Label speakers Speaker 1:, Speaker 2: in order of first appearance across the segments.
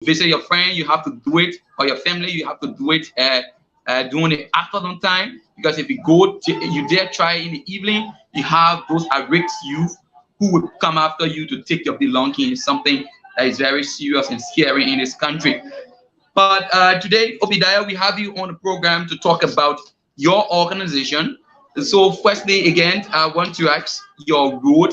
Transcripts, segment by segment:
Speaker 1: visit your friend, you have to do it, or your family, you have to do it during the afternoon time. Because if you dare try in the evening, you have those at-risk youth who would come after you to take your belongings. Something that is very serious and scary in this country. But today, Obadiah, we have you on the program to talk about your organization. So, firstly, again, I want to ask your role,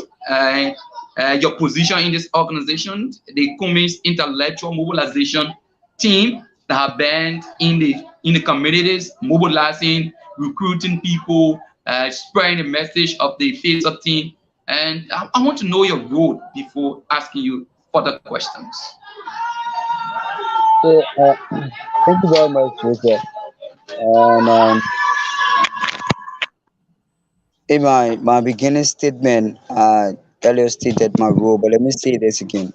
Speaker 1: your position in this organization, the Cummins Intellectual Mobilization Team that have been in the communities, mobilizing, recruiting people, spreading the message of the FIXER team. And I want to know your role before asking you further questions.
Speaker 2: So, thank you very much, Richard. And in my beginning statement, earlier stated my role, but let me say this again.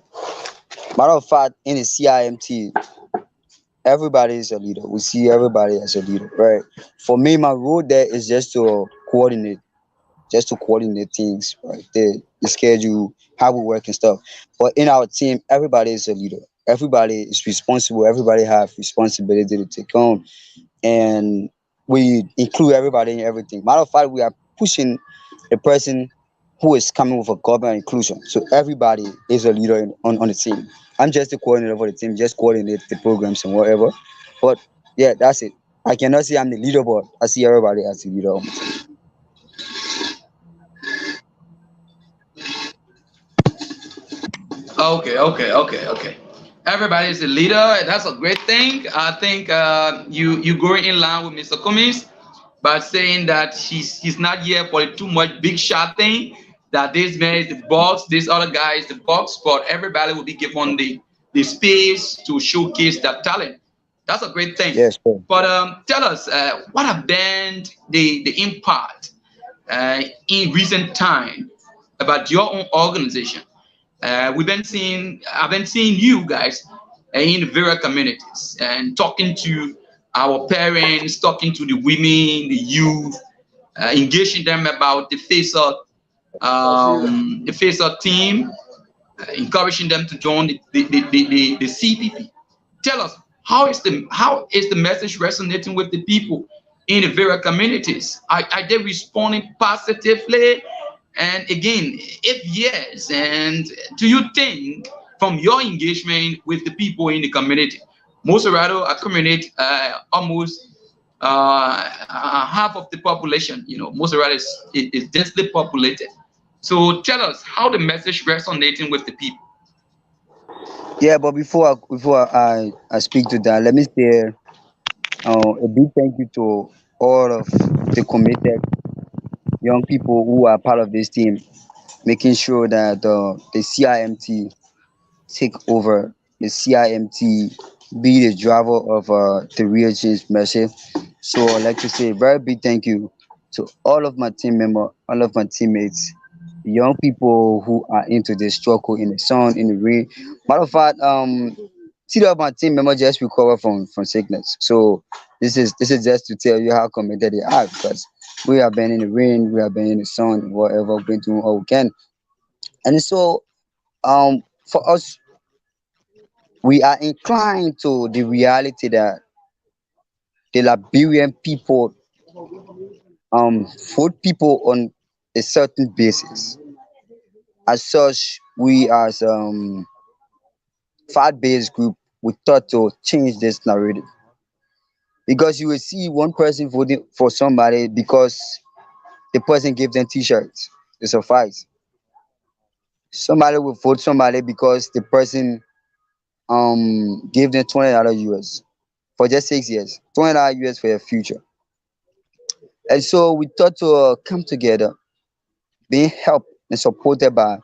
Speaker 2: Matter of fact, in the CIMT, everybody is a leader. We see everybody as a leader, right? For me, my role there is just to coordinate things, right? The schedule, how we work and stuff. But in our team, everybody is a leader. Everybody is responsible. Everybody have responsibility to take on, and we include everybody in everything. Matter of fact, we are pushing the person who is coming with a government inclusion. So everybody is a leader on the team. I'm just the coordinator for the team, just coordinate the programs and whatever. But yeah, that's it. I cannot say I'm the leader, but I see everybody as the leader on the team.
Speaker 1: Okay, okay, okay, okay. Everybody is a leader. That's a great thing. I think you going in line with Mr. Cummings by saying that he's not here for too much big shot thing. That this man is the boss, this other guy is the boss, but everybody will be given the space to showcase their talent. That's a great thing.
Speaker 2: Yes, sir.
Speaker 1: But tell us, what have been the impact in recent time about your own organization? I've been seeing you guys in the various communities and talking to our parents, talking to the women, the youth, engaging them about the FIXER team, encouraging them to join the CPP. Tell us, how is the message resonating with the people in the various communities? Are they responding positively? And again, if yes, and do you think from your engagement with the people in the community, Moserado accumulate almost half of the population. Moserado is densely populated. So tell us how the message resonating with the people.
Speaker 2: Yeah, but before I speak to that, let me say a big thank you to all of the committed young people who are part of this team, making sure that the CIMT take over, the CIMT be the driver of the real change message. So I'd like to say a very big thank you to all of my team members, all of my teammates, young people who are into the struggle in the sun, in the rain. Matter of fact, see of my team member just recovered from sickness. So this is just to tell you how committed they are because we have been in the rain, we have been in the sun, whatever, been doing all we can. And so for us, we are inclined to the reality that the Liberian people vote people on a certain basis. As such, we as fact-based group, we thought to change this narrative because you will see one person voting for somebody because the person gave them t-shirts. It suffice. Somebody will vote somebody because the person gave them $20 US for just 6 years, $20 US for your future. And so we thought to come together, being helped and supported by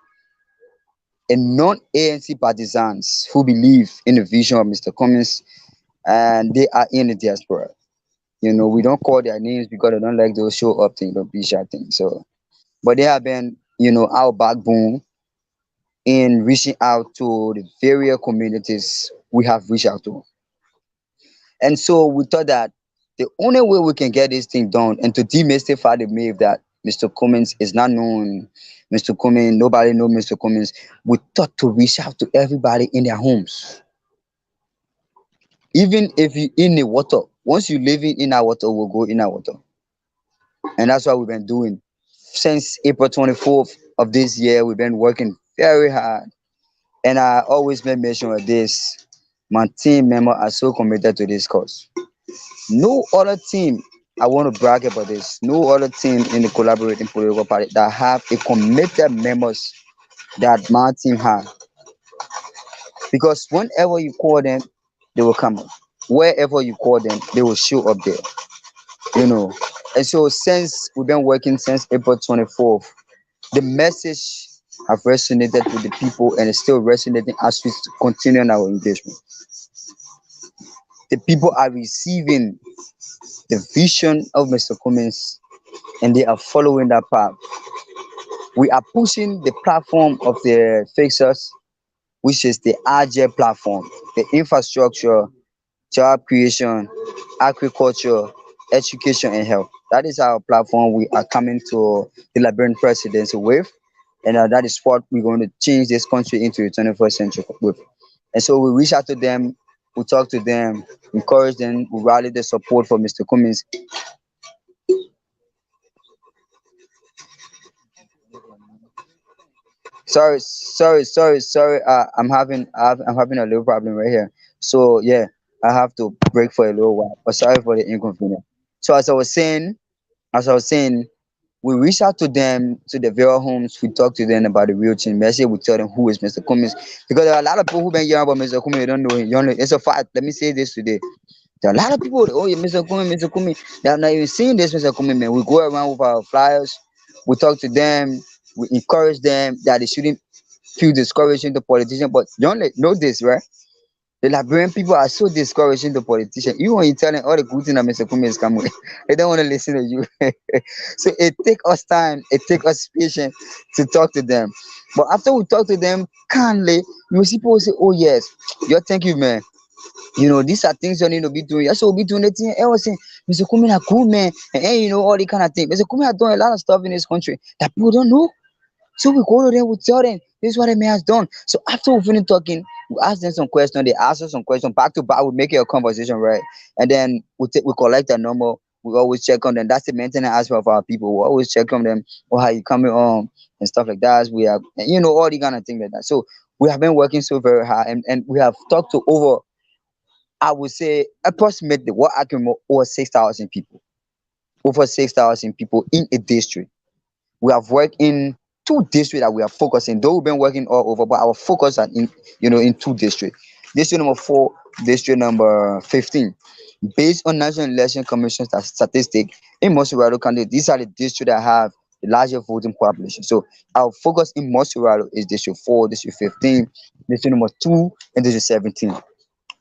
Speaker 2: a non-ANC partisans who believe in the vision of Mr. Cummings and they are in the diaspora. We don't call their names because they don't like those show up things, those be shy things. So, but they have been, our backbone in reaching out to the various communities we have reached out to. And so we thought that the only way we can get this thing done and to demystify the myth that Mr. Cummings is not known, Mr. Cummings, nobody knows Mr. Cummings, we thought to reach out to everybody in their homes. Even if you in the water, once you live in our water, we'll go in our water. And that's what we've been doing since April 24th of this year. We've been working very hard. And I always make mention of this. My team members are so committed to this cause. No other team, I want to brag about this. No other team in the collaborating political party that have a committed members that my team have. Because whenever you call them, they will come up. Wherever you call them, they will show up there. You know. And so since we've been working since April 24th, the message have resonated with the people and it's still resonating as we continue on our engagement. The people are receiving the vision of Mr. Cummins and they are following that path. We are pushing the platform of the fixers, which is the agile platform, the infrastructure, job creation, agriculture, education, and health. That is our platform we are coming to the Liberian presidency with. And that is what we're going to change this country into the 21st century with. And so we reach out to them, we talk to them, encourage them, we rally the support for Mr. Cummins. Sorry. I'm having a little problem right here. So yeah, I have to break for a little while. But sorry for the inconvenience. So as I was saying, we reach out to them to the various homes. We talk to them about the real change. Message. We tell them who is Mr. Cummins because there are a lot of people who been hearing about Mr. Cummins. They don't know him. Yonly. It's a fact. Let me say this today. There are a lot of people. Oh yeah, Mr. Cummins, Mr. Cummins. They have not even seen this Mr. Cummins man. We go around with our flyers. We talk to them. We encourage them that they shouldn't feel discouraging the politician. But don't know this, right? The Liberian people are so discouraging the politician. Even when you tell them all the good things that Mr. Kume is coming, they don't want to listen to you. So it take us time, it take us patience to talk to them. But after we talk to them kindly, you will see people say, "Oh yes, yo, thank you, man. You know, these are things you need to be doing. Yes, we'll be doing the thing." I was saying, Mr. Kume are cool, man, and you know all the kind of thing. Mr. Kume are doing a lot of stuff in this country that people don't know. So we go to them, we tell them this is what the man has done. So after we finish talking, we ask them some questions, they ask us some questions, back to back, we make it a conversation, right? And then we collect a number, we always check on them. That's the maintenance aspect of our people. We always check on them, or how you coming on and stuff like that. We have you know, all the kind of thing like that. So we have been working so very hard and we have talked to over, I would say approximately what I can over 6,000 people. Over 6,000 people in a district. We have worked in two districts that we are focusing. Though we've been working all over, but our focus are in, you know, in two districts. District number 4, district number 15. Based on National Election Commission statistic in Mosurado County, these are the districts that have the largest voting population. So our focus in Mosurado is district 4, district 15, district number 2, and district 17.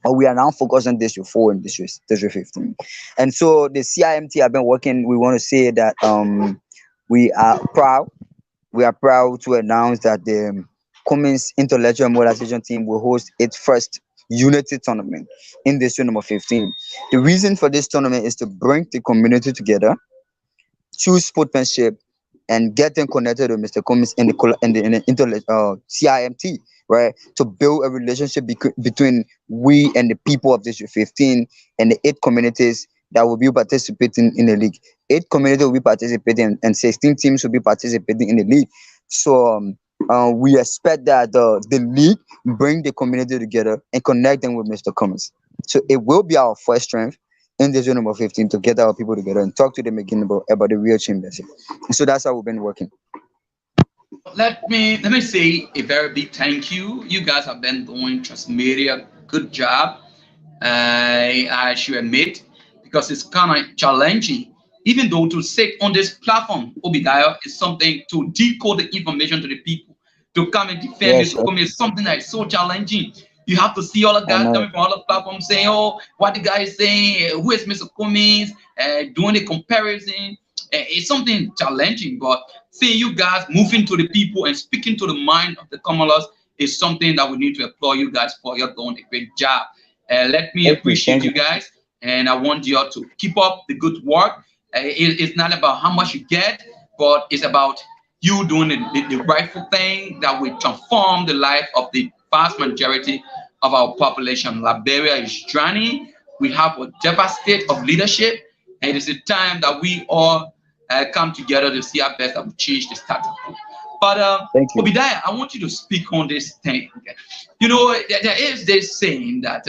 Speaker 2: But we are now focused on district 4 and district 15. And so the CIMT have been working. We want to say that we are proud to announce that the Cummins Intellectual Mobilization Team will host its first unity tournament in district number 15. The reason for this tournament is to bring the community together, choose sportsmanship, and get them connected with Mr. Cummins in the CIMT, right? To build a relationship between we and the people of District 15 and the 8 communities that will be participating in the league. 8 communities will be participating and 16 teams will be participating in the league. So we expect that the league bring the community together and connect them with Mr. Cummins. So it will be our first strength in the zone number 15 to get our people together and talk to them again about the real championship. So that's how we've been working.
Speaker 1: Let me say a very big thank you. You guys have been doing transmedia good job. I should admit, because it's kind of challenging, even though to sit on this platform, Obadiah, is something to decode the information to the people, to come and defend
Speaker 2: Yes,
Speaker 1: this
Speaker 2: yes,
Speaker 1: come is something that is so challenging. You have to see all the
Speaker 2: I
Speaker 1: guys
Speaker 2: know.
Speaker 1: coming from all the platforms saying, "Oh, what the guy is saying, who is Mr. Cummins," doing the comparison. It's something challenging, but seeing you guys moving to the people and speaking to the mind of the Commonwealth is something that we need to applaud you guys for. You're doing a great job. Let me
Speaker 2: Thank you,
Speaker 1: appreciate
Speaker 2: thank
Speaker 1: you
Speaker 2: you.
Speaker 1: guys, and I want you all to keep up the good work. It's not about how much you get, but it's about you doing the rightful thing that will transform the life of the vast majority of our population. Liberia is drowning. We have a deficit of leadership, and it is a time that we all come together to see our best that we change the status quo. But
Speaker 2: Thank you.
Speaker 1: Obadiah, I want you to speak on this thing. You know, there is this saying that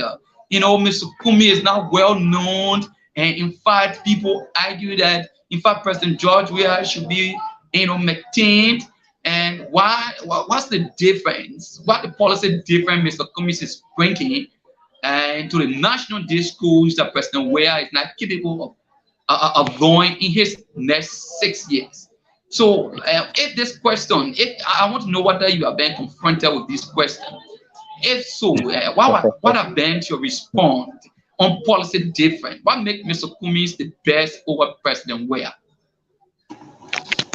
Speaker 1: Mr. Kumi is not well known, and in fact, people argue that in fact President George Weah should be maintained. And what's the difference? What the policy difference Mr. Cummings is bringing into the national discourse that President Weah is not capable of doing in his next 6 years? So, if this question, if I want to know whether you have been confronted with this question. If so, what have been your response on policy different? What makes Mr. Cummings the best over President Weah?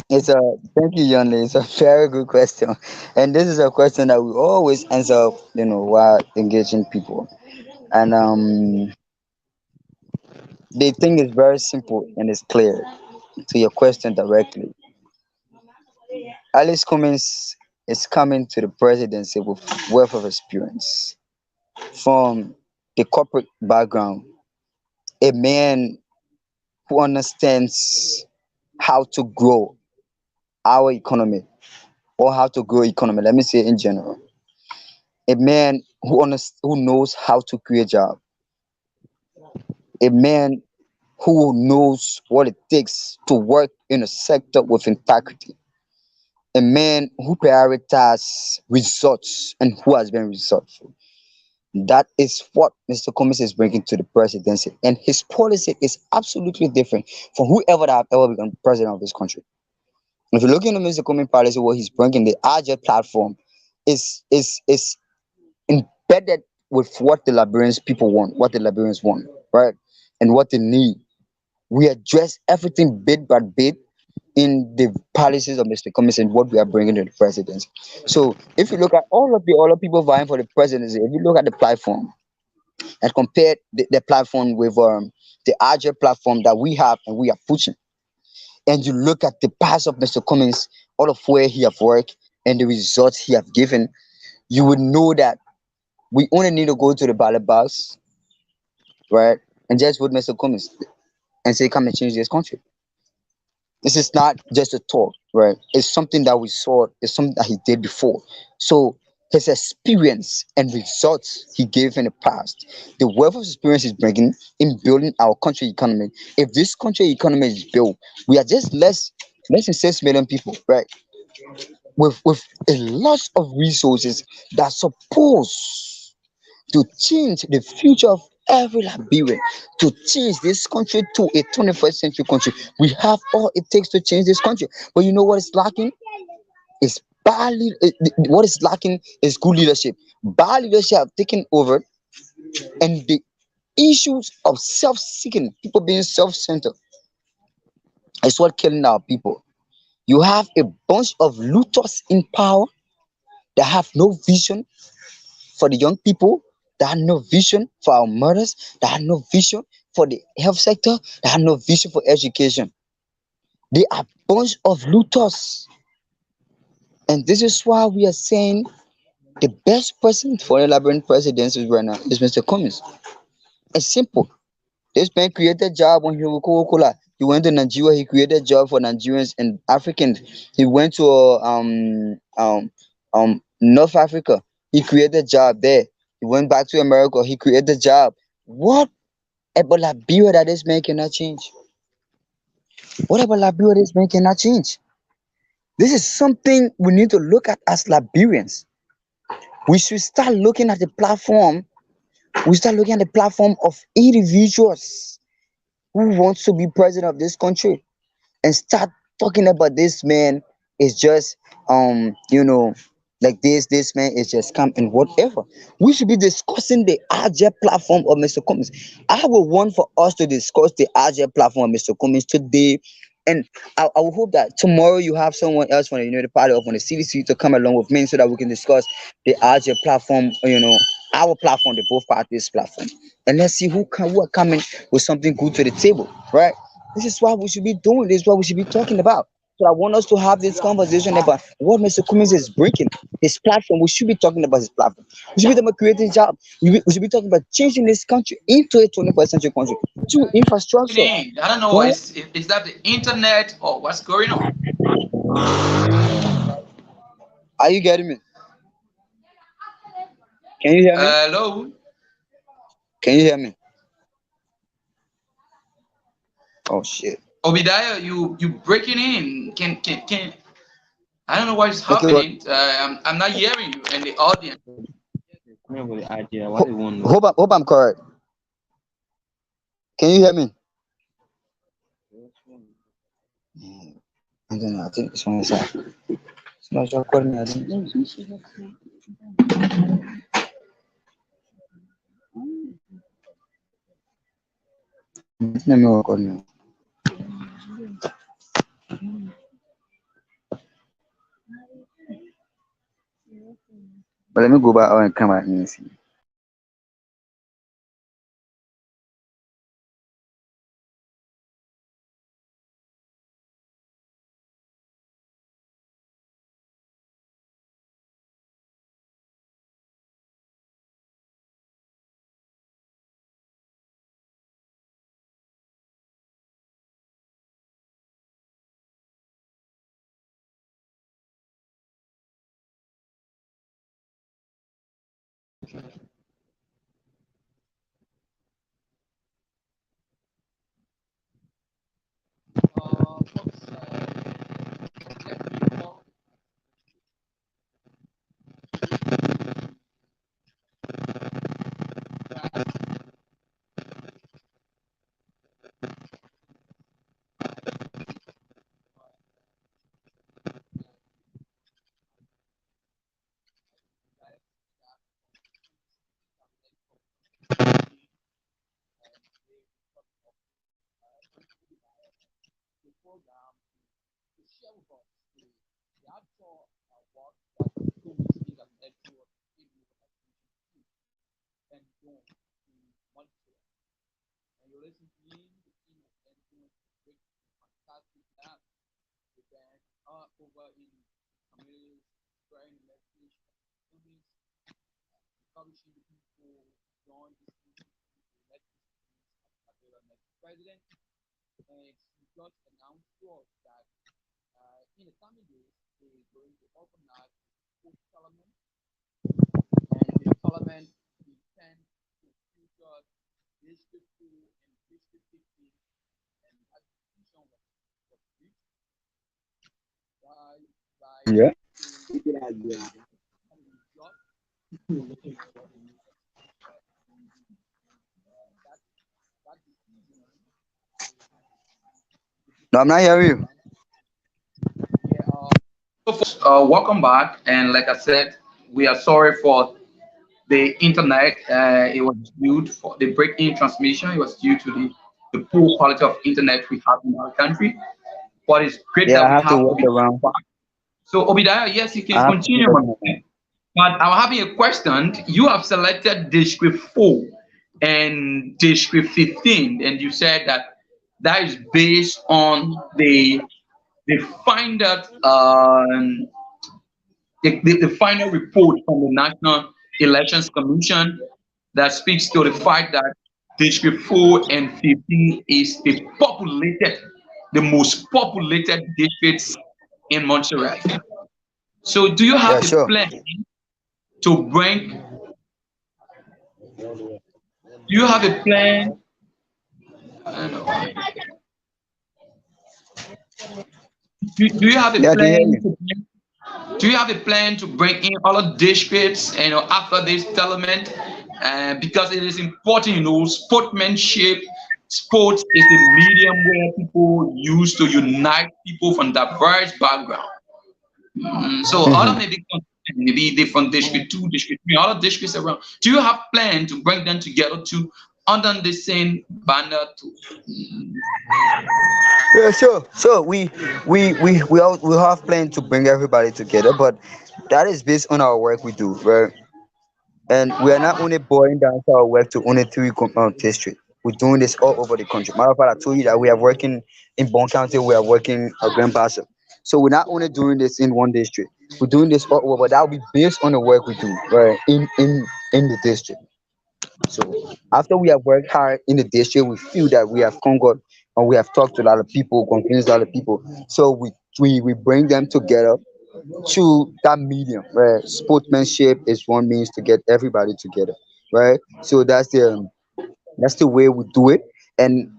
Speaker 2: It's a Thank you, Yonly. It's a very good question, and this is a question that we always answer, while engaging people. And the thing is very simple and it's clear to your question directly. Alice Cummings is coming to the presidency with wealth of experience from the corporate background, a man who understands how to grow our economy or how to grow economy. Let me say in general, a man who knows how to create job, a man who knows what it takes to work in a sector with integrity, a man who prioritizes results and who has been resourceful. That is what Mr. Cummings is bringing to the presidency, and his policy is absolutely different from whoever that have ever become president of this country. If you look into Mr. Cummings' policy, what he's bringing, the agile platform, is embedded with what the Liberians people want, what the Liberians want, right, and what they need. We address everything bit by bit in the policies of Mr. Cummings and what we are bringing to the presidency. So if you look at all of the other people vying for the presidency, if you look at the platform and compare the platform with the agile platform that we have and we are pushing, and you look at the past of Mr. Cummings, all of where he have worked and the results he have given, you would know that we only need to go to the ballot box, right, and just vote Mr. Cummings and say, come and change this country. This is not just a talk, right? It's something that we saw, it's something that he did before. So his experience and results he gave in the past, the wealth of experience he's bringing in building our country economy. If this country economy is built, we are just less than 6 million people, right? With a lot of resources that suppose to change the future of every Liberian, to change this country to a 21st century country. We have all it takes to change this country. But you know what is lacking? Is bad what is lacking is good leadership. Bad leadership have taken over, and the issues of self-seeking, people being self-centered, is what killing our people. You have a bunch of looters in power that have no vision for the young people, that have no vision for our mothers, that have no vision for the health sector, that have no vision for education. They are bunch of looters. And this is why we are saying the best person for the Liberian presidency right now is Mr. Cummings. It's simple. This man created job when he was Coca-Cola. He went to Nigeria, he created job for Nigerians and Africans. He went to North Africa, he created job there. He went back to America, he created job. What about Liberia that this man cannot change? What about Liberia this man cannot change? This is something we need to look at as Liberians. We should start looking at the platform. We start looking at the platform of individuals who wants to be president of this country, and start talking about this man is just like this man is just come and whatever. We should be discussing the agile platform of Mr. Cummings. I would want for us to discuss the agile platform of Mr. Cummings today, and I will hope that tomorrow you have someone else from the United Party or from the CDC to come along with me so that we can discuss the agile platform, our platform, the both parties platform, and let's see who are coming with something good to the table, right? This is what we should be doing. This is what we should be talking about. what I want us to have this conversation about what Mr. Cummings is breaking. His platform. We should be talking about his platform. We should be talking about creating jobs. We should be talking about changing this country into a 21st century country through infrastructure.
Speaker 1: I don't know.
Speaker 2: Right?
Speaker 1: Is that the internet or what's going on?
Speaker 2: Are you getting me? Can you hear me?
Speaker 1: Hello,
Speaker 2: Can you hear me? Oh shit.
Speaker 1: Obadiah, you breaking in? Can I don't know what is
Speaker 2: Okay, but
Speaker 1: happening. I'm not hearing you and the audience.
Speaker 3: Clear with the idea. What they want to know.
Speaker 2: hope I'm correct. Can you hear me? I don't know. I think this one is out. Somebody's recording me. I think. Let me record me. But let me go back out and come back and see. Yeah. No, I'm not hearing you.
Speaker 1: So, folks, welcome back. And like I said, we are sorry for the internet. It was due for the break-in transmission. It was due to the poor quality of internet we have in our country. But it's great
Speaker 2: Yeah,
Speaker 1: that
Speaker 2: I
Speaker 1: we
Speaker 2: have to
Speaker 1: have
Speaker 2: work
Speaker 1: Obadiah
Speaker 2: around.
Speaker 1: back. So Obadiah, yes, you can
Speaker 2: I have to
Speaker 1: continue,
Speaker 2: work
Speaker 1: my
Speaker 2: around.
Speaker 1: friend. But I'm having a question. You have selected District 4 and District 15, and you said that that is based on the find that the final report from the National Elections Commission that speaks to the fact that District 4 and 15 is the most populated districts in Montserrat. So, do you
Speaker 2: Yeah,
Speaker 1: have a
Speaker 2: sure.
Speaker 1: plan to bring? Do you have a plan? I don't know. Do you have a
Speaker 2: Yeah, I can hear
Speaker 1: plan
Speaker 2: you.
Speaker 1: to do you have a plan to bring in other districts, after this development? Because it is important, sportsmanship. Sports is a medium where people use to unite people from diverse backgrounds. So other
Speaker 2: Hmm.
Speaker 1: maybe they from district two, district three, other districts around. Do you have plan to bring them together to under the same banner to
Speaker 2: Yeah, sure. So we have planned to bring everybody together, but that is based on our work we do, right? And we are not only boiling down to our work to only three districts. We're doing this all over the country. Matter of fact, I told you that we are working in Bon County. We are working at Grand Bassa. So we're not only doing this in one district, we're doing this all over, but that will be based on the work we do, right, in the district. So after we have worked hard in the district, we feel that we have conquered and we have talked to a lot of people, convinced a lot of people. So we bring them together to that medium where sportsmanship is one means to get everybody together, right? So that's the way we do it. And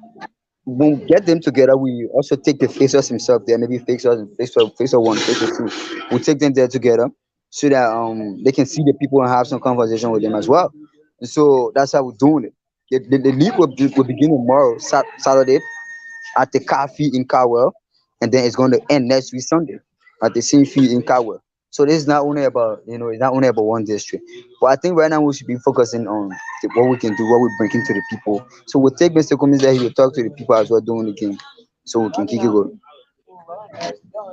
Speaker 2: when we get them together, we also take the fixers himself there, maybe fixers and fixer one, fixer two. We take them there together so that they can see the people and have some conversation with them as well. And so that's how we're doing it. The league will begin tomorrow, Saturday, at the cafe in Cowell, and then it's going to end next week Sunday at the same field in Cowell. So this is not only about it's not only about one district, but I think right now we should be focusing on what we can do, what we bring into the people. So we'll take Mr. Cummins there. He will talk to the people as well during the game, so we can keep it going.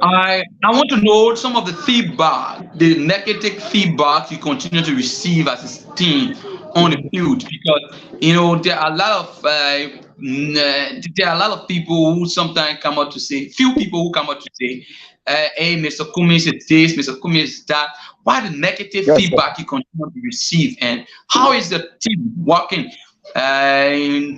Speaker 1: I want to know some of the feedback, the negative feedback you continue to receive as a team on the field, because there are a lot of there are a lot of people who sometimes come out to say, few people who come out to say, "Hey, Mr. Cummins is this, Mr. Cummins is that." Why the negative
Speaker 2: Yes, sir.
Speaker 1: feedback you continue to receive, and how is the team working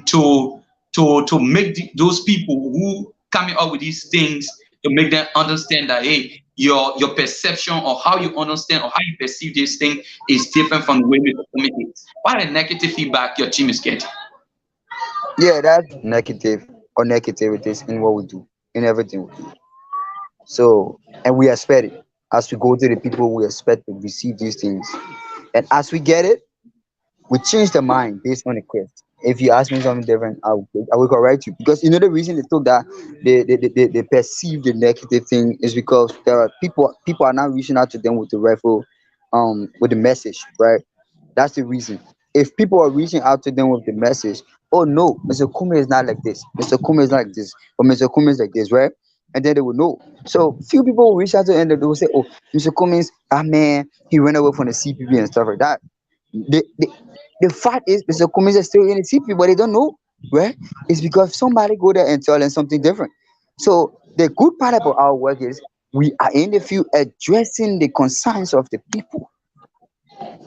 Speaker 1: to make those people who coming up with these things, to make them understand that, hey, your perception or how you understand or how you perceive this thing is different from the way we communicate it. What are the negative feedback your team is getting?
Speaker 2: Yeah, that's negative or negativities in what we do, in everything we do. So, and we expect it as we go to the people. We expect to receive these things, and as we get it, we change the mind based on the quest. If you ask me something different, I will correct you, because the reason they took that they perceive the negative thing is because there are people are not reaching out to them with the rifle, with the message, right? That's the reason. If people are reaching out to them with the message, oh no, Mr. Kuma is not like this, Mr. Kuma is not like this, or Mr. Kuma is like this, right? And then they will know. So few people will reach out to them and they will say, oh, Mr. Cummins, ah man, he ran away from the CPP and stuff like that. The fact is Mr. Cummins is still in the CPP, but they don't know, right? It's because somebody go there and tell them something different. So the good part about our work is we are in the field addressing the concerns of the people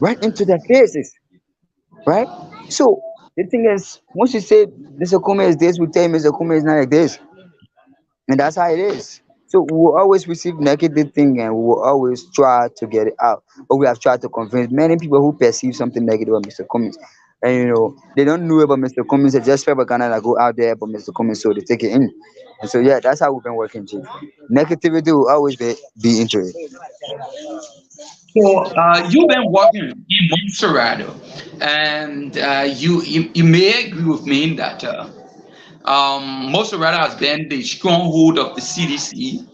Speaker 2: right into their faces, right? So the thing is, once you say Mr. Kuma is this, we tell him Mr. Kuma is not like this, and that's how it is. So we will always receive negative thing, and we will always try to get it out. But we have tried to convince many people who perceive something negative about Mr. Cummins. And they don't know about Mr. Cummins, they just propaganda that go out there about Mr. Cummins, so they take it in. And so yeah, that's how we've been working, Chief. Negativity will always be into it.
Speaker 1: So you've been working in Montserrat, and you may agree with me in that Montserrat has been the stronghold of the CDC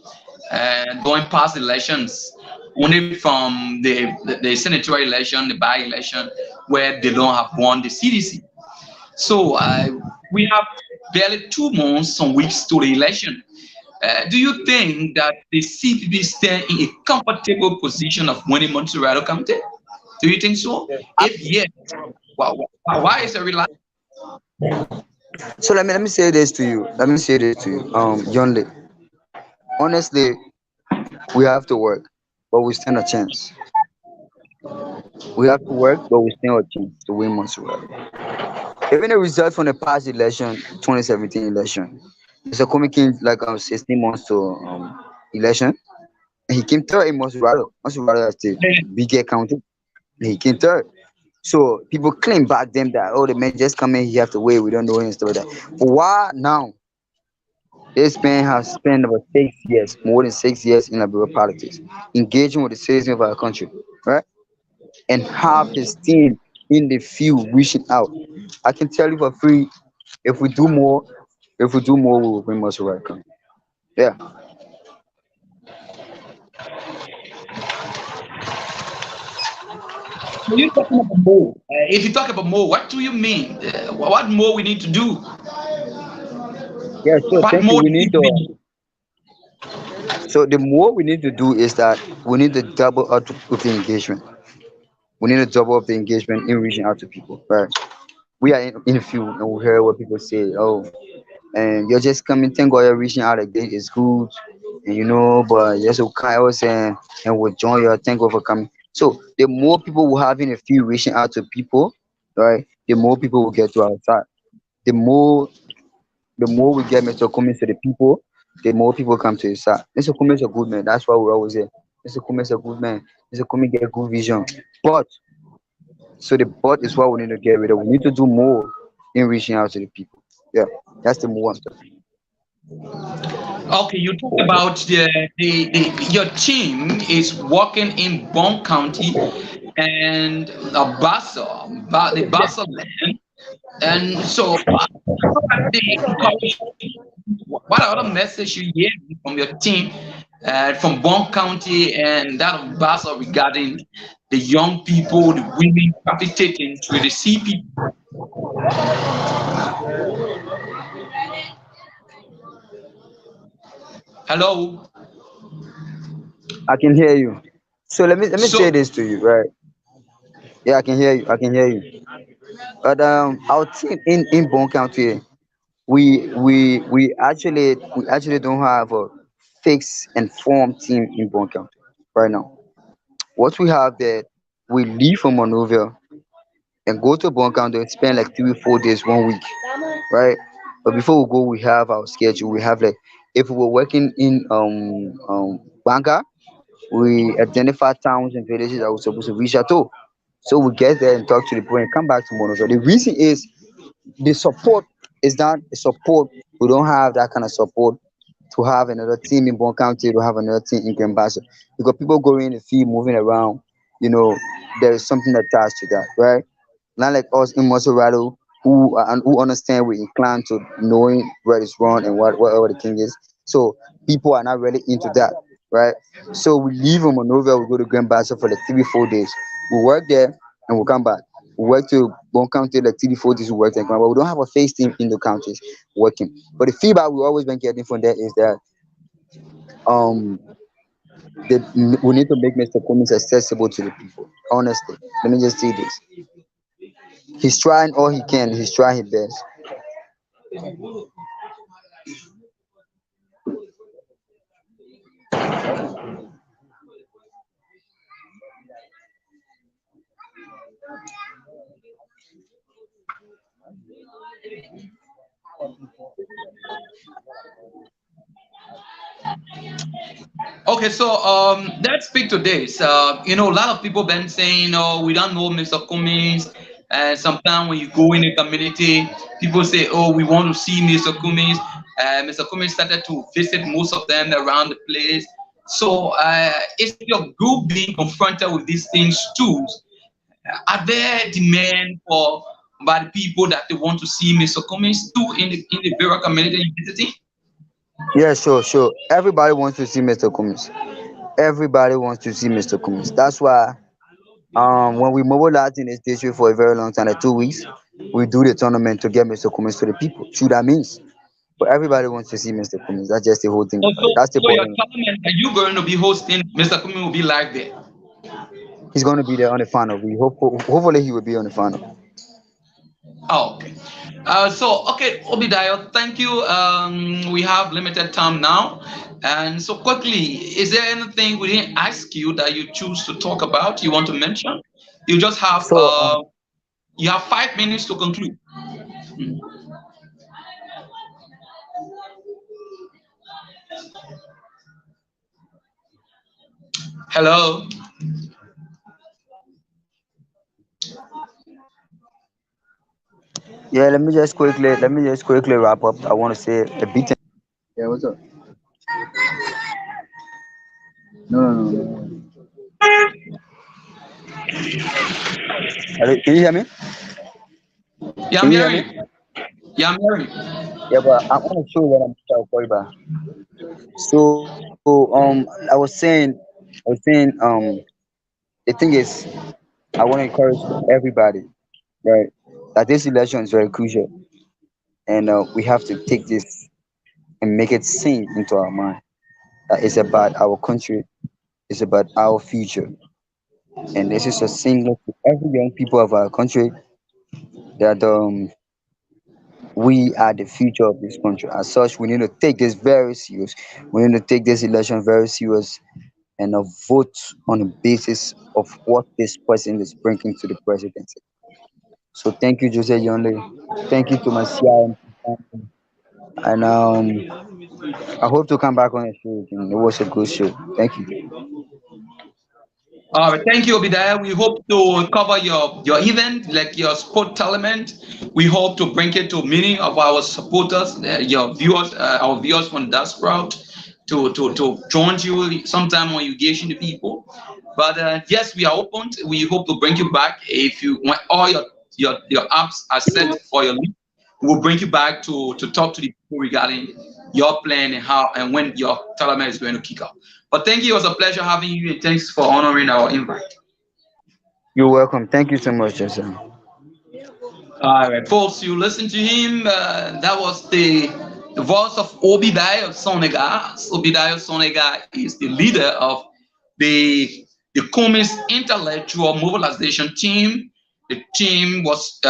Speaker 1: during past elections, only from the senatorial election, the by-election, where they don't have won the CDC. So we have barely 2 months, some weeks to the election. Do you think that the CPP stand in a comfortable position of winning Montserrat County? Do you think so? If yes, why is it reliable?
Speaker 2: So let me say this to you. Let me say this to you. Yonly. Honestly, we have to work, but we stand a chance. We have to work, but we stand a chance to win Montserrat. Even the result from the past election, 2017 election, Mr. Comey came like 16 months to election, and he came third in Montserrat. Montserrat is the bigger county. And he came third. So people claim back then that, oh, the man just come in, he have to wait, we don't know him and stuff like that. But why now? This man has spent about 6 years, more than 6 years in liberal politics, engaging with the citizens of our country, right? And have his team in the field reaching out. I can tell you for free, if we do more, if we do more, we will bring Montserrat. Yeah.
Speaker 1: So you're talking about more. If you talk about more, what do you mean? What more we need to do?
Speaker 2: Yeah, sure.
Speaker 1: What
Speaker 2: Thank you.
Speaker 1: more
Speaker 2: We
Speaker 1: do you
Speaker 2: need to.
Speaker 1: need?
Speaker 2: So the more we need to do is that we need to double up with the engagement. We need to double up the engagement in reaching out to people. Right. We are in the field and we hear what people say. Oh, and you're just coming, thank God you're reaching out like this. It's good. And but yes, chaos and will join your thank God for coming. So the more people will having a few reaching out to people, right? The more people will get to our side. The more the more we get Mr. Cummings to the people, the more people come to his side. Mr. Cummings is a good man. That's why we always say Mr. Cummings is a good man. Mr. Cummings get good vision. But so the but is what we need to get rid of. We need to do more in reaching out to the people. Yeah, that's the more stuff.
Speaker 1: Okay, you talked about the your team is working in Bond County and the Bassa land. And so, how are they encouraging you? What are the message you hear from your team from Bond County and that of Bassa regarding the young people, the women participating to the CP? Hello.
Speaker 2: I can hear you. So let me say
Speaker 1: So,
Speaker 2: this to you, right? Yeah, I can hear you. I can hear you. But our team in Bon County, we actually don't have a fixed and formed team in Bon County right now. What we have that we leave from Monrovia and go to Bon County and spend like 3 4 days 1 week, right? But before we go, we have our schedule. We have like if we were working in Banga, we identify towns and villages that we're supposed to reach out to. So we get there and talk to the people and come back to Monrovia. The reason is the support is not a support. We don't have that kind of support to have another team in Bon County, to have another team in Grand Bassa. Because people going in the field, moving around, you know, there is something attached to that, right? Not like us in Maserado who understand we inclined to knowing where is wrong and whatever the thing is. So people are not really into that, right? So we leave in Monrovia, we go to Grand Bassa for like 3 4 days. We work there and we come back. We work to one county like 3 4 days we work there, but we don't have a face team in the counties working. But the feedback we always been getting from there is that um we need to make Mr. Cummings accessible to the people. Honestly, let me just say this: he's trying all he can. He's trying his best.
Speaker 1: okay, so let's speak to this. A lot of people been saying, "Oh, we don't know Mr. Cummings." And sometimes when you go in a community, people say, "Oh, we want to see Mr. Cummings." Mr. Cummings started to visit most of them around the place. So, is your group being confronted with these things too? Are there demand for by the people that they want to see Mr. Cummings too in the various community you visiting?
Speaker 2: Yeah, sure, sure. Everybody wants to see Mr. Cummings. Everybody wants to see Mr. Cummings. That's why when we mobilized in this district for a very long time, like 2 weeks, we do the tournament to get Mr. Cummings to the people. True, that means. But everybody wants to see Mr. Cummings. That's just the whole thing
Speaker 1: Oh,
Speaker 2: about it.
Speaker 1: so,
Speaker 2: That's the
Speaker 1: so your
Speaker 2: bottom line.
Speaker 1: tournament that you going to be hosting, Mr. Cummings will be live there.
Speaker 2: He's going to be there on the final. We hope, hopefully, he will be on the final.
Speaker 1: Oh, okay. Okay, Obidayo, thank you. We have limited time now. And so quickly, is there anything we didn't ask you that you choose to talk about, you want to mention? You just have
Speaker 2: So,
Speaker 1: 5 minutes to conclude. Mm. Hello.
Speaker 2: yeah, let me just quickly wrap up. I want to say a bit. Yeah, what's up? No, no, no, no, no. Hello, can you hear me?
Speaker 1: Yeah, I'm
Speaker 2: Can you hear
Speaker 1: hearing
Speaker 2: me?
Speaker 1: you. Yeah, I'm hearing you.
Speaker 2: Yeah, but I want to show what I'm trying to call you back. So, I was saying, the thing is, I want to encourage everybody, right, that this election is very crucial, and we have to take this and make it sink into our mind that it's about our country, it's about our future, and this is a signal to every young people of our country that We are the future of this country. As such, we need to take this very serious. We need to take this election very serious and vote on the basis of what this person is bringing to the presidency. So thank you, Jose Yonly. Thank you to my CIM family. And I hope to come back on the show again. It was a good show. Thank you.
Speaker 1: All right, thank you, Obadiah. We hope to cover your event, like your sport tournament. We hope to bring it to many of our supporters, your viewers, our viewers from diaspora, to join you sometime when you engage in the people. But yes, we are open. We hope to bring you back if you want. All your apps are set for your league. We'll bring you back to talk to the people regarding your plan and how and when your tournament is going to kick off. But thank you. It was a pleasure having you, and thanks for honoring our invite.
Speaker 2: You're welcome. Thank you so much, Jose.
Speaker 1: All right, folks, you listen to him. That was the voice of Obidiah Sonega. Obidiah Sonega is the leader of the Communist Intellectual Mobilization Team. The team was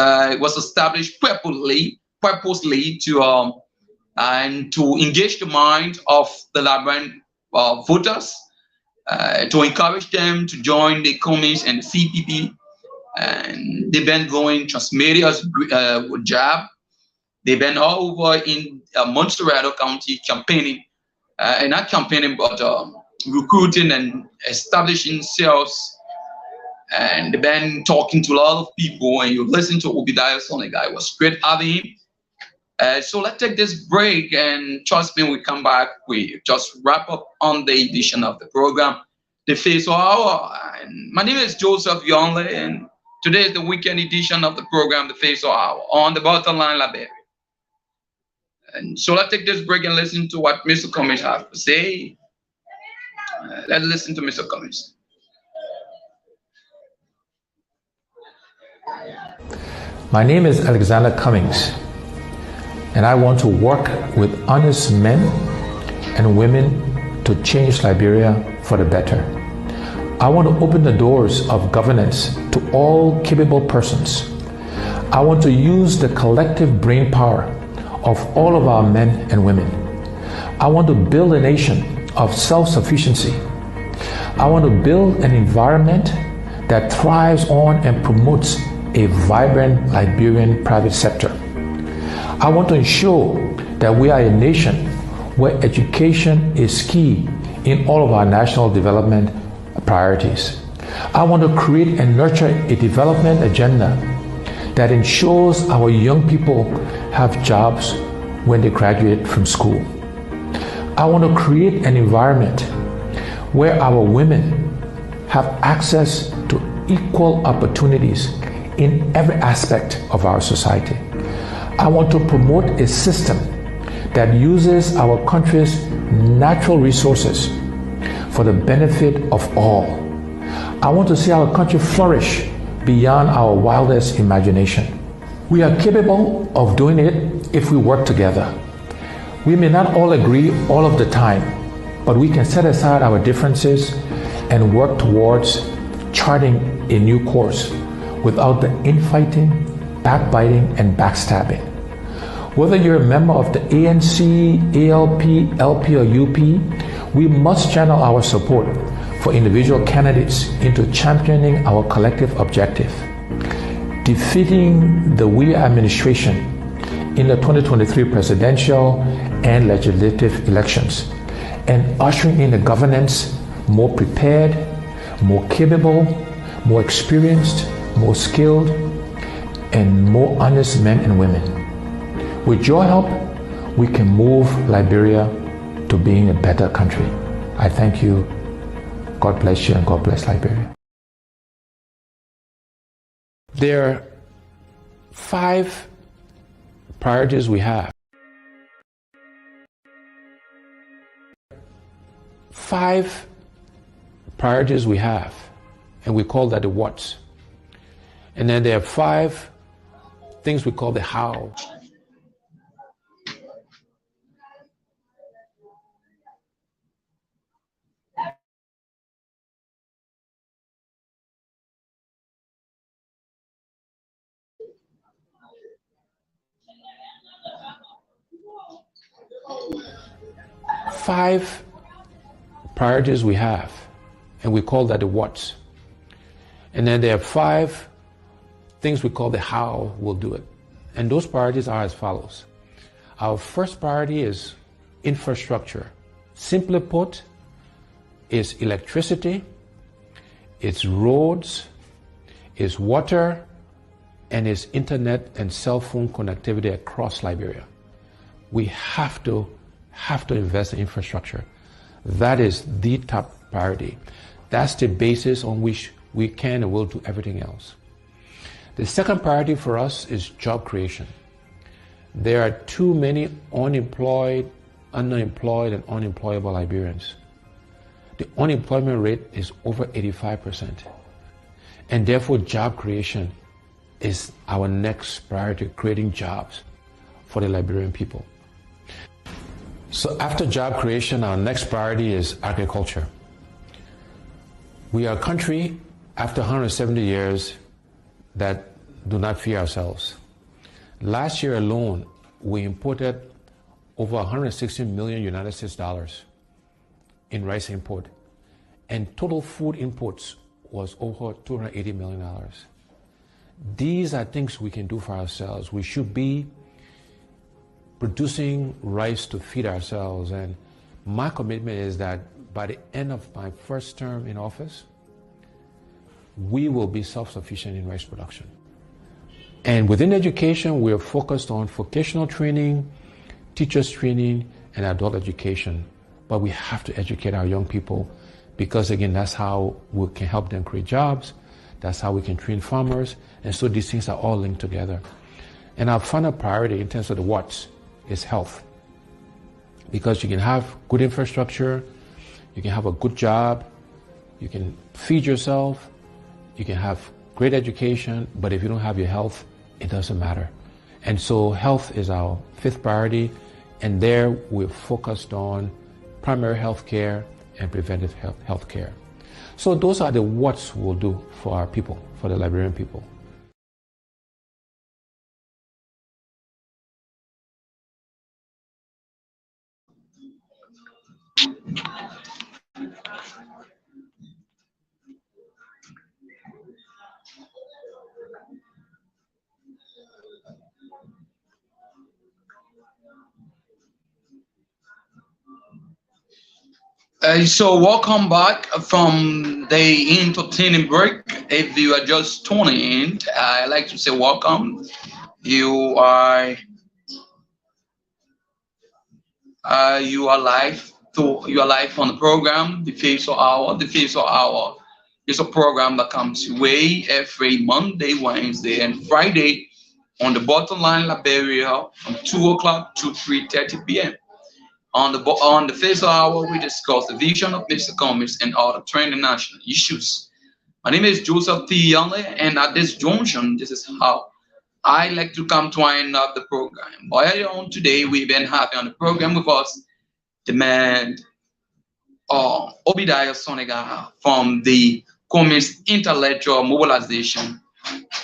Speaker 1: established purposely to engage the mind of the Liberian voters, to encourage them to join the communists and the CPP. And they've been going transmedia's job. They've been all over in Montserrat County campaigning, and not campaigning, but recruiting and establishing sales. And they've been talking to a lot of people. And you listen to Obadiah Sonega. It was great having him. So let's take this break, and trust me, we come back. We just wrap up on the edition of the program, the Face of Hour. And my name is Joseph Yonly, and today is the weekend edition of the program, the Face of Hour, on the Bottom Line Liberia. And so let's take this break and listen to what Mr. Cummings has to say. Let's listen to Mr. Cummings.
Speaker 4: My name is Alexander Cummings, and I want to work with honest men and women to change Liberia for the better. I want to open the doors of governance to all capable persons. I want to use the collective brain power of all of our men and women. I want to build a nation of self-sufficiency. I want to build an environment that thrives on and promotes a vibrant Liberian private sector. I want to ensure that we are a nation where education is key in all of our national development priorities. I want to create and nurture a development agenda that ensures our young people have jobs when they graduate from school. I want to create an environment where our women have access to equal opportunities in every aspect of our society. I want to promote a system that uses our country's natural resources for the benefit of all. I want to see our country flourish beyond our wildest imagination. We are capable of doing it if we work together. We may not all agree all of the time, but we can set aside our differences and work towards charting a new course without the infighting, backbiting, and backstabbing. Whether you're a member of the ANC, ALP, LP, or UP, we must channel our support for individual candidates into championing our collective objective, defeating the Weir administration in the 2023 presidential and legislative elections, and ushering in a governance more prepared, more capable, more experienced, more skilled, and more honest men and women. With your help, we can move Liberia to being a better country. I thank you. God bless you and God bless Liberia. There are 5 priorities we have. 5 priorities we have, and we call that the what's. And then there are 5 things we call the how. 5 priorities we have, and we call that the what's. And then there are 5 things we call the how we'll do it. And those priorities are as follows. Our first priority is infrastructure. Simply put, it's electricity, it's roads, it's water, and it's internet and cell phone connectivity across Liberia. We have to invest in infrastructure. That is the top priority. That's the basis on which we can and will do everything else. The second priority for us is job creation. There are too many unemployed, underemployed, and unemployable Liberians. The unemployment rate is over 85%. And therefore, job creation is our next priority, creating jobs for the Liberian people. So after job creation, our next priority is agriculture. We are a country, after 170 years, that do not fear ourselves. Last year alone, we imported over 160 million United States dollars in rice import, and total food imports was over $280 million. These are things we can do for ourselves. We should be producing rice to feed ourselves, and my commitment is that by the end of my first term in office, we will be self-sufficient in rice production. And within education, we are focused on vocational training, teachers training, and adult education. But we have to educate our young people because, again, that's how we can help them create jobs. That's how we can train farmers. And so these things are all linked together. And our final priority in terms of the what's is health. Because you can have good infrastructure, you can have a good job, you can feed yourself, you can have great education, but if you don't have your health, it doesn't matter. And so health is our 5th priority, and there we're focused on primary health care and preventive health care. So those are the what's we'll do for our people, for the Liberian people.
Speaker 1: So welcome back from the entertaining break. If you are just tuning in, I like to say welcome. You are live on the program, the FIXER Hour. The FIXER Hour is a program that comes your way every Monday, Wednesday, and Friday on the bottom line Liberia from 2 o'clock to 3:30 p.m. On the FIXER Hour, we discuss the vision of Mr. Cummings and other trending national issues. My name is Joseph T. Yonly, and at this junction, this is how I like to come to wind up the program. Earlier on today, we've been having on the program with us the man Obadiah Sonega from the Cummings Intellectual Mobilization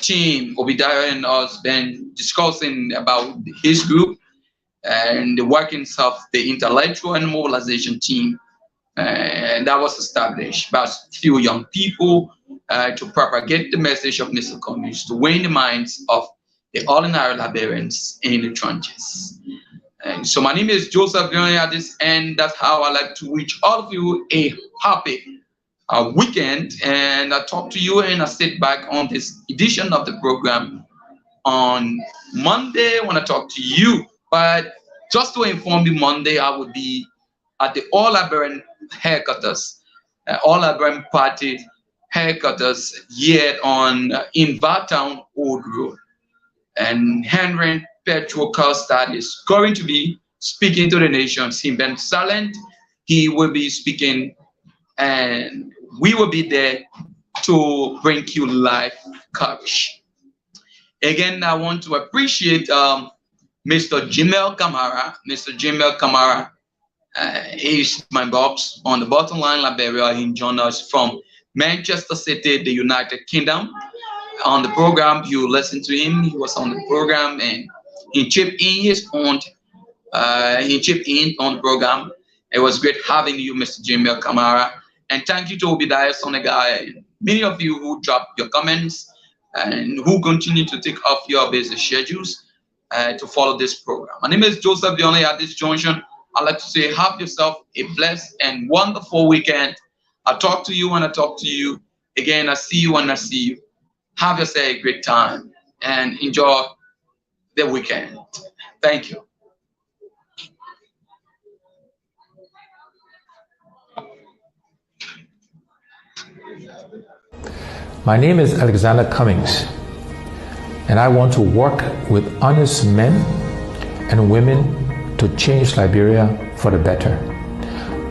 Speaker 1: Team. Obadiah and us been discussing about his group and the workings of the intellectual and mobilization team, and that was established by a few young people to propagate the message of Mr. Cummings, to win the minds of the ordinary Liberians in the trenches. And so my name is Joseph Yonly at this end. That's how I like to wish all of you a happy weekend, and I talk to you and I sit back on this edition of the program on Monday when I talk to you. But just to inform you, Monday I will be at the All Liberian headquarters, All Liberian Party headquarters here in Bartown Old Road. And Henry Petro Costad is going to be speaking to the nations. He's been silent. He will be speaking, and we will be there to bring you live coverage. Again, I want to appreciate Mr. Jimel Kamara. Mr. Jimel Kamara is my boss on the bottom line Liberia. He joined us from Manchester City, the United Kingdom. On the program, you listen to him. He was on the program and he chipped in his own. He chipped in on the program. It was great having you, Mr. Jamil Kamara. And thank you to Obadiah Sonega and many of you who dropped your comments and who continue to take off your busy schedules to follow this program. My name is Joseph Yonly. At this junction, I'd like to say have yourself a blessed and wonderful weekend. I'll talk to you when I talk to you. Again, I see you when I see you. Have yourself a great time and enjoy the weekend. Thank you.
Speaker 4: My name is Alexander Cummings, and I want to work with honest men and women to change Liberia for the better.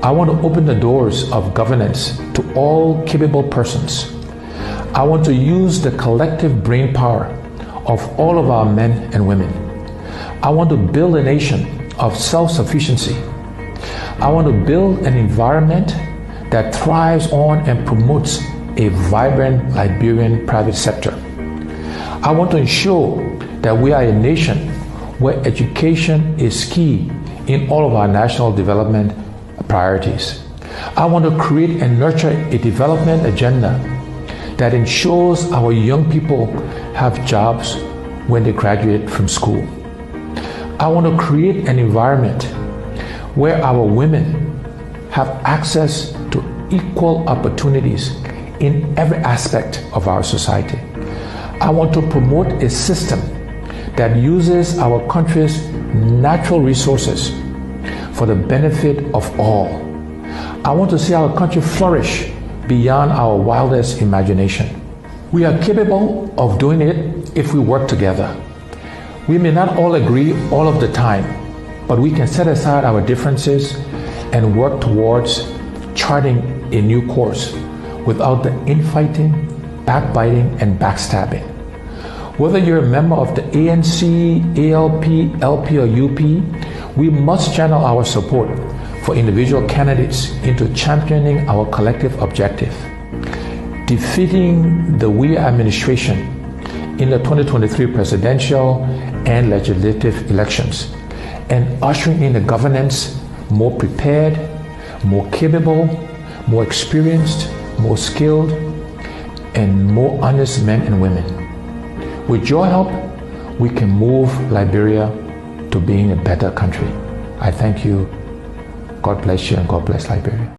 Speaker 4: I want to open the doors of governance to all capable persons. I want to use the collective brain power of all of our men and women. I want to build a nation of self-sufficiency. I want to build an environment that thrives on and promotes a vibrant Liberian private sector. I want to ensure that we are a nation where education is key in all of our national development priorities. I want to create and nurture a development agenda that ensures our young people have jobs when they graduate from school. I want to create an environment where our women have access to equal opportunities in every aspect of our society. I want to promote a system that uses our country's natural resources for the benefit of all. I want to see our country flourish beyond our wildest imagination. We are capable of doing it if we work together. We may not all agree all of the time, but we can set aside our differences and work towards charting a new course without the infighting, backbiting, and backstabbing. Whether you're a member of the ANC, ALP, LP, or UP, we must channel our support for individual candidates into championing our collective objective, defeating the We administration in the 2023 presidential and legislative elections, and ushering in a governance more prepared, more capable, more experienced, more skilled, and more honest men and women. With your help, we can move Liberia to being a better country. I thank you. God bless you and God bless Liberia.